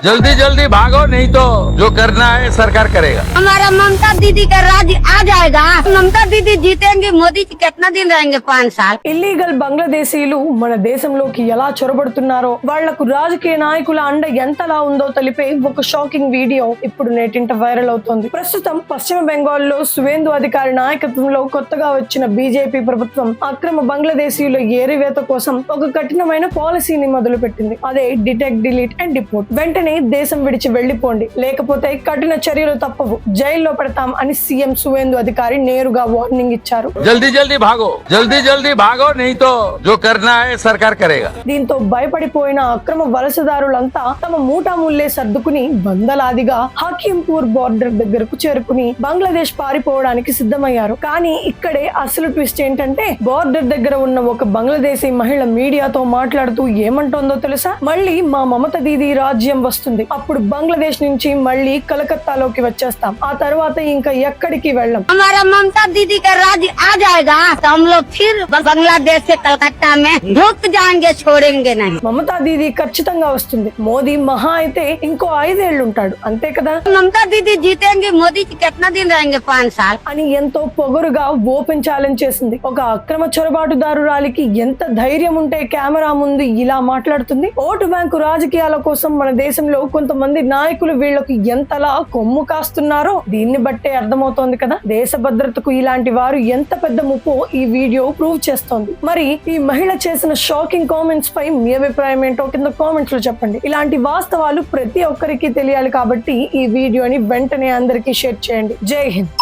जल्दी जल्दी भागो नहीं तो जो करना है सरकार करेगा। हमारा ममता दीदी का राज आ जाएगा। ममता दीदी जीतेंगे, मोदी जी कितना दिन रहेंगे? 5 साल। ఇల్లీగల్ బంగ్లాదేశీలు మన దేశంలోకి ఎలా చొరబడుతున్నారో, వాళ్లకు రాజకీయ నాయకుల అండ ఎంతలా ఉందో తెలిపే ఒక షాకింగ్ వీడియో ఇప్పుడు నేటింట వైరల్ అవుతోంది. ప్రస్తుతం పశ్చిమ బెంగాల్లో సువేందు అధికారి నాయకత్వంలో కొత్తగా వచ్చిన బీజేపీ ప్రభుత్వం అక్రమ బంగ్లాదేశీయుల ఏరివేత కోసం ఒక కఠినమైన పాలసీని మొదలుపెట్టింది. అదే డిటెక్ట్, డిలీట్ అండ్ డిపోర్ట్. వెంటనే దేశం విడిచి వెళ్లిపోండి, లేకపోతే కఠిన చర్యలు తప్పవు, జైల్లో పెడతాం అని సీఎం సువేందు అధికారి నేరుగా వార్నింగ్ ఇచ్చారు. జల్దీ జల్దీ భాగో नहीं तो जो करना है सरकार करेगा। దీంతో భయపడిపోయిన అక్రమ వలసదారులంతా తమ మూటాముల్లే సర్దుకుని వందలాదిగా హకీంపూర్ బోర్డర్ దగ్గరకు చేరుకుని బంగ్లాదేశ్ పారిపోవడానికి సిద్ధమయ్యారు. కానీ ఇక్కడే అసలు ట్విస్ట్ ఏంటంటే, బోర్డర్ దగ్గర ఉన్న ఒక బంగ్లాదేశీ మహిళ మీడియాతో మాట్లాడుతూ ఏమంటోందో తెలుసా? మళ్ళీ మా మమత దీది రాజ్యం వస్తుంది, అప్పుడు బంగ్లాదేశ్ నుంచి మళ్ళీ కలకత్తాలోకి వచ్చేస్తాం, ఆ తర్వాత ఇంకా ఎక్కడికి వెళ్ళం. हमारा ममता दीदी का राज आ जाएगा तो हम लोग फिर बांग्लादेश से कलकत्ता में ढुक जाएंगे, छोड़ेंगे नहीं. మమతా దీది ఖచ్చితంగా వస్తుంది. మోదీ మహా అయితే ఇంకో 5 ఏళ్లు ఉంటాడు, అంతే కదా? ममता दीदी जीतेंगे, मोदी जी कितना दिन रहेंगे? 5 साल. అని ఎంతో పొగరుగా ఓపెన్ ఛాలెంజ్ చేసింది. ఒక అక్రమ చొరబాటుదారురాలికి ఎంత ధైర్యం ఉంటే కెమెరా ముందు ఇలా మాట్లాడుతుంది? ఓటు బ్యాంకు రాజకీయాల కోసం మన దేశంలో కొంతమంది నాయకులు వీళ్లకు ఎంతలా కొమ్ము కాస్తున్నారో దీన్ని బట్టే అర్థమవుతోంది కదా, దేశ భద్రతకు ఇలాంటి వారు ఎంత పెద్ద ముప్పో ఈ వీడియో ప్రూవ్ చేస్తోంది. మరి ఈ మహిళ చేసిన షాకింగ్ కామెంట్స్ పై మీ అభిప్రాయం ఏంటో కింద కామెంట్స్ లో చెప్పండి. ఇలాంటి వాస్తవాలు ప్రతి ఒక్కరికి తెలియాలి కాబట్టి ఈ వీడియోని వెంటనే అందరికీ షేర్ చేయండి. జై హింద్.